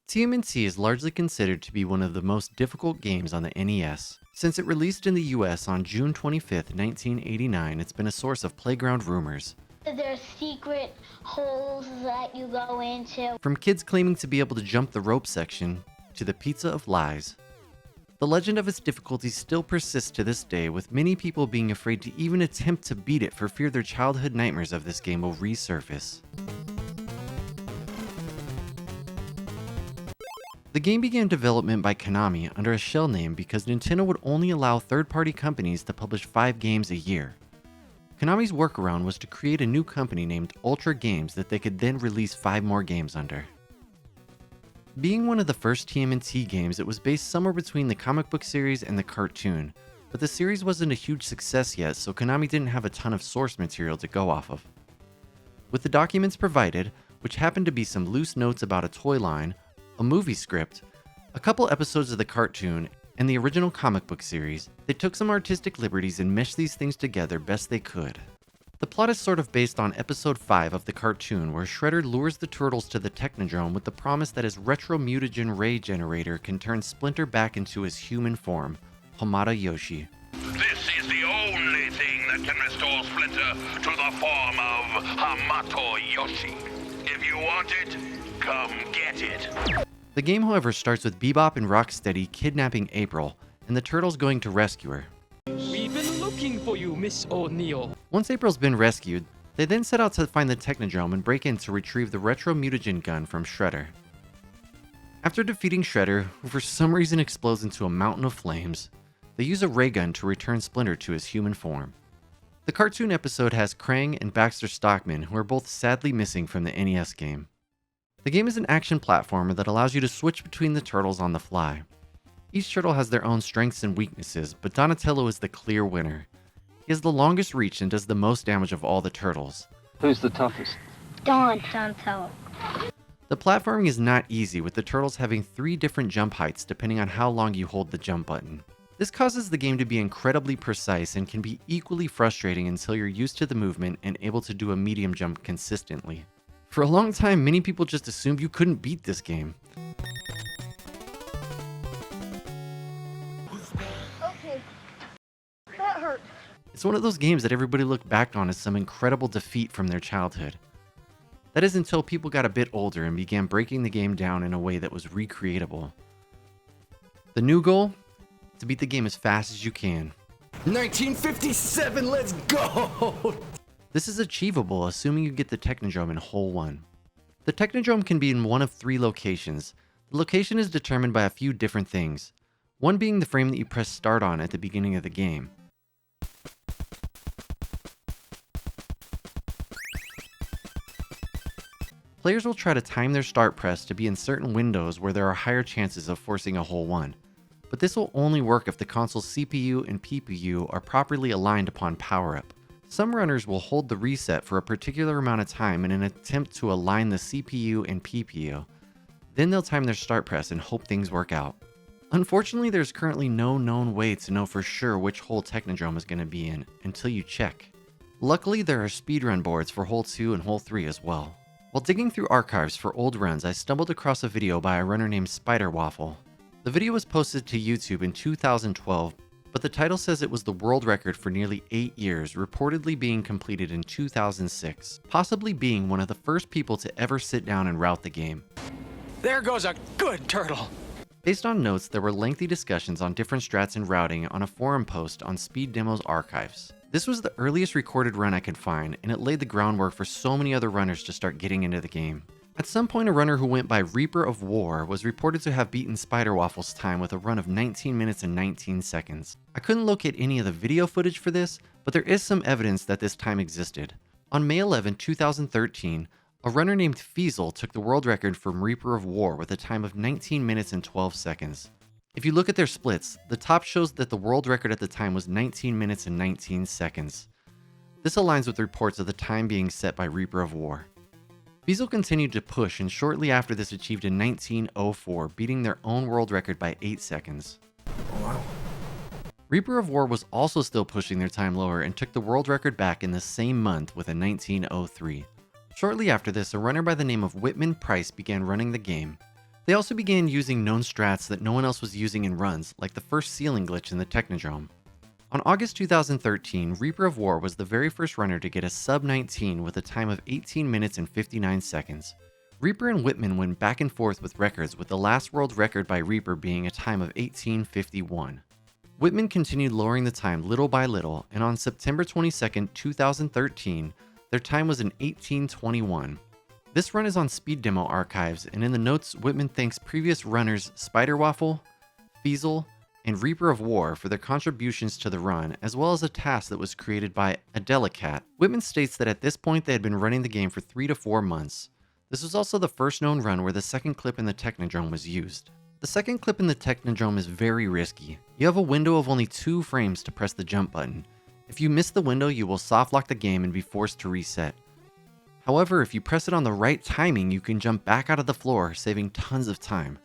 TMNT is largely considered to be one of the most difficult games on the NES. Since it released in the US on June 25, 1989, it's been a source of playground rumors. There's secret holes that you go into. From kids claiming to be able to jump the rope section, to the pizza of lies. The legend of its difficulty still persists to this day, with many people being afraid to even attempt to beat it for fear their childhood nightmares of this game will resurface. The game began development by Konami under a shell name because Nintendo would only allow third-party companies to publish 5 games a year. Konami's workaround was to create a new company named Ultra Games that they could then release 5 more games under. Being one of the first TMNT games, it was based somewhere between the comic book series and the cartoon, but the series wasn't a huge success yet, so Konami didn't have a ton of source material to go off of. With the documents provided, which happened to be some loose notes about a toy line, a movie script, a couple episodes of the cartoon, and the original comic book series, they took some artistic liberties and meshed these things together best they could. The plot is sort of based on episode 5 of the cartoon, where Shredder lures the turtles to the Technodrome with the promise that his retro-mutagen ray generator can turn Splinter back into his human form, Hamada Yoshi. This is the only thing that can restore Splinter to the form of Hamato Yoshi. If you want it, come get it. The game, however, starts with Bebop and Rocksteady kidnapping April, and the turtles going to rescue her. We've been looking for you, Miss O'Neill. Once April's been rescued, they then set out to find the Technodrome and break in to retrieve the retro-mutagen gun from Shredder. After defeating Shredder, who for some reason explodes into a mountain of flames, they use a ray gun to return Splinter to his human form. The cartoon episode has Krang and Baxter Stockman, who are both sadly missing from the NES game. The game is an action platformer that allows you to switch between the turtles on the fly. Each turtle has their own strengths and weaknesses, but Donatello is the clear winner. He has the longest reach and does the most damage of all the turtles. Who's the toughest? Donatello. The platforming is not easy, with the turtles having 3 different jump heights depending on how long you hold the jump button. This causes the game to be incredibly precise and can be equally frustrating until you're used to the movement and able to do a medium jump consistently. For a long time, many people just assumed you couldn't beat this game. Okay, that hurt. It's one of those games that everybody looked back on as some incredible defeat from their childhood. That is until people got a bit older and began breaking the game down in a way that was recreatable. The new goal? To beat the game as fast as you can. 1957, let's go! This is achievable assuming you get the Technodrome in Hole 1. The Technodrome can be in one of 3 locations. The location is determined by a few different things, one being the frame that you press start on at the beginning of the game. Players will try to time their start press to be in certain windows where there are higher chances of forcing a Hole 1, but this will only work if the console's CPU and PPU are properly aligned upon power-up. Some runners will hold the reset for a particular amount of time in an attempt to align the CPU and PPU. Then they'll time their start press and hope things work out. Unfortunately, there's currently no known way to know for sure which hole Technodrome is going to be in until you check. Luckily, there are speedrun boards for Hole 2 and Hole 3 as well. While digging through archives for old runs, I stumbled across a video by a runner named Spider Waffle. The video was posted to YouTube in 2012, but the title says it was the world record for nearly 8 years, reportedly being completed in 2006, possibly being one of the first people to ever sit down and route the game. There goes a good turtle. Based on notes, there were lengthy discussions on different strats and routing on a forum post on Speed Demo's archives. This was the earliest recorded run I could find, and it laid the groundwork for so many other runners to start getting into the game. At some point, a runner who went by Reaper of War was reported to have beaten Spider Waffle's time with a run of 19 minutes and 19 seconds. I couldn't locate any of the video footage for this, but there is some evidence that this time existed. On May 11, 2013, a runner named Feasel took the world record from Reaper of War with a time of 19 minutes and 12 seconds. If you look at their splits, the top shows that the world record at the time was 19 minutes and 19 seconds. This aligns with reports of the time being set by Reaper of War. Feasel continued to push and shortly after this achieved a 19:04, beating their own world record by 8 seconds. Wow. Reaper of War was also still pushing their time lower and took the world record back in the same month with a 19:03. Shortly after this, a runner by the name of Whitman Price began running the game. They also began using known strats that no one else was using in runs, like the first ceiling glitch in the Technodrome. On August 2013, Reaper of War was the very first runner to get a sub-19 with a time of 18 minutes and 59 seconds. Reaper and Whitman went back and forth with records, with the last world record by Reaper being a time of 18:51. Whitman continued lowering the time little by little, and on September 22, 2013, their time was an 18:21. This run is on Speed Demo archives, and in the notes, Whitman thanks previous runners Spider Waffle, Feasel, and Reaper of War for their contributions to the run, as well as a task that was created by Adelicat. Whitman states that at this point they had been running the game for 3 to 4 months. This was also the first known run where the second clip in the Technodrome was used. The second clip in the Technodrome is very risky. You have a window of only 2 frames to press the jump button. If you miss the window, you will soft lock the game and be forced to reset. However, if you press it on the right timing, you can jump back out of the floor, saving tons of time.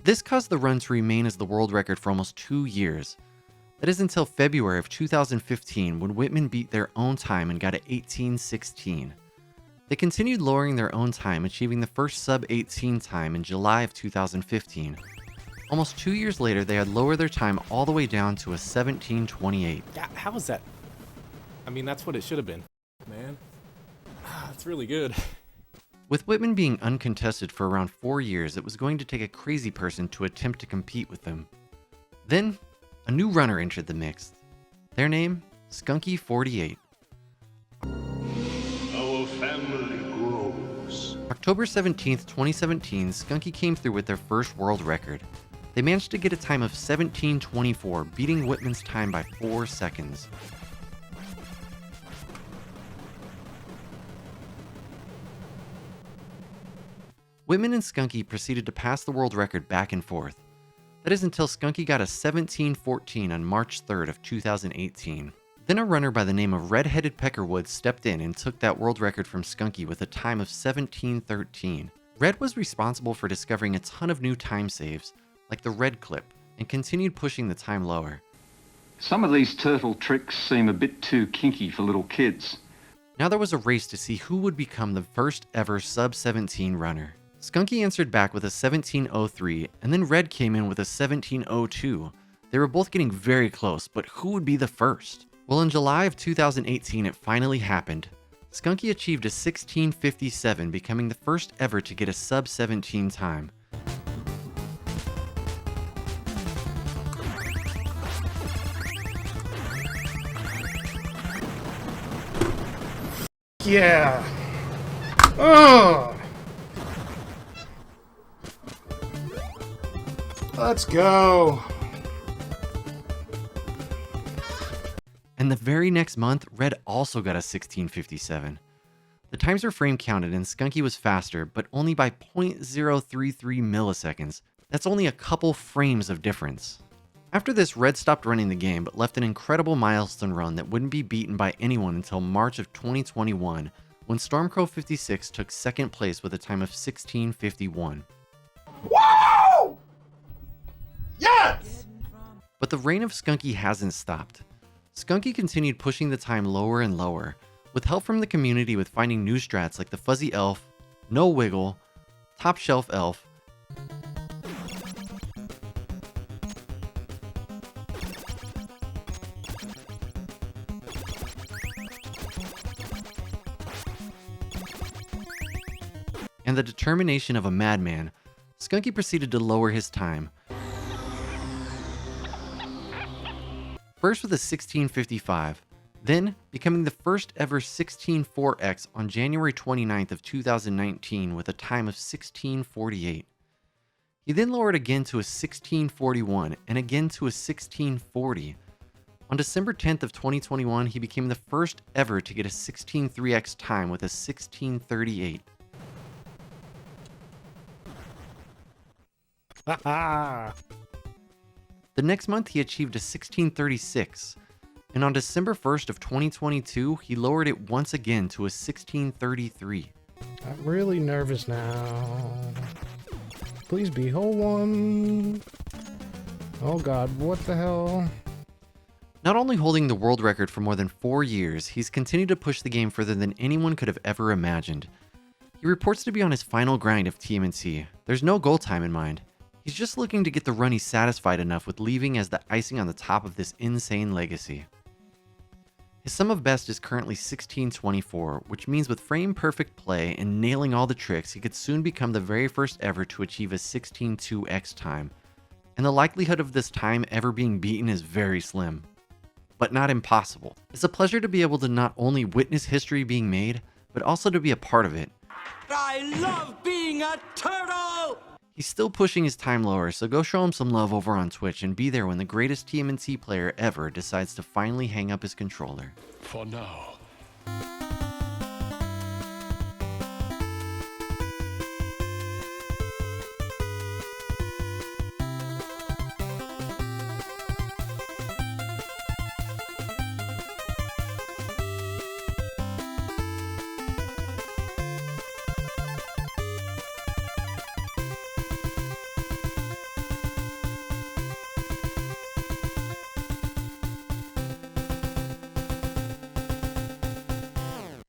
This caused the run to remain as the world record for almost 2 years. That is until February of 2015, when Whitman beat their own time and got an 18:16. They continued lowering their own time, achieving the first sub-18 time in July of 2015. Almost 2 years later, they had lowered their time all the way down to a 17:28. Yeah, how is that? I mean, that's what it should have been. Man, that's really good. With Whitman being uncontested for around 4 years, it was going to take a crazy person to attempt to compete with them. Then, a new runner entered the mix. Their name, Skunky48. Our family grows. October 17th, 2017, Skunky came through with their first world record. They managed to get a time of 17:24, beating Whitman's time by 4 seconds. Whitman and Skunky proceeded to pass the world record back and forth. That is until Skunky got a 17:14 on March 3rd of 2018. Then a runner by the name of Red-Headed Peckerwood stepped in and took that world record from Skunky with a time of 17:13. Red was responsible for discovering a ton of new time saves, like the Red clip, and continued pushing the time lower. Some of these turtle tricks seem a bit too kinky for little kids. Now there was a race to see who would become the first ever sub-17 runner. Skunky answered back with a 17:03, and then Red came in with a 17:02. They were both getting very close, but who would be the first? Well, in July of 2018, it finally happened. Skunky achieved a 16:57, becoming the first ever to get a sub-17 time. Yeah. Oh. Let's go. And the very next month, Red also got a 16:57. The times were frame counted and Skunky was faster, but only by 0.033 milliseconds. That's only a couple frames of difference. After this, Red stopped running the game, but left an incredible milestone run that wouldn't be beaten by anyone until March of 2021, when Stormcrow56 took second place with a time of 16:51. Whoa! Yes! But the reign of Skunky hasn't stopped. Skunky continued pushing the time lower and lower, with help from the community with finding new strats like the Fuzzy Elf, No Wiggle, Top Shelf Elf, and the determination of a madman. Skunky proceeded to lower his time. First with a 16:55, then becoming the first ever 16:4x on January 29th of 2019 with a time of 16:48. He then lowered again to a 16:41 and again to a 16:40. On December 10th of 2021, he became the first ever to get a 16:3x time with a 16:38. The next month, he achieved a 16:36, and on December 1st of 2022, he lowered it once again to a 16:33. I'm really nervous now. Please be hole one. Oh god, what the hell? Not only holding the world record for more than 4 years, he's continued to push the game further than anyone could have ever imagined. He reports to be on his final grind of TMNT. There's no goal time in mind. He's just looking to get the run he's satisfied enough with leaving as the icing on the top of this insane legacy. His sum of best is currently 1624, which means with frame-perfect play and nailing all the tricks, he could soon become the very first ever to achieve a 16.2x time, and the likelihood of this time ever being beaten is very slim. But not impossible. It's a pleasure to be able to not only witness history being made, but also to be a part of it. I love being a turtle! He's still pushing his time lower, so go show him some love over on Twitch and be there when the greatest TMNT player ever decides to finally hang up his controller. For now,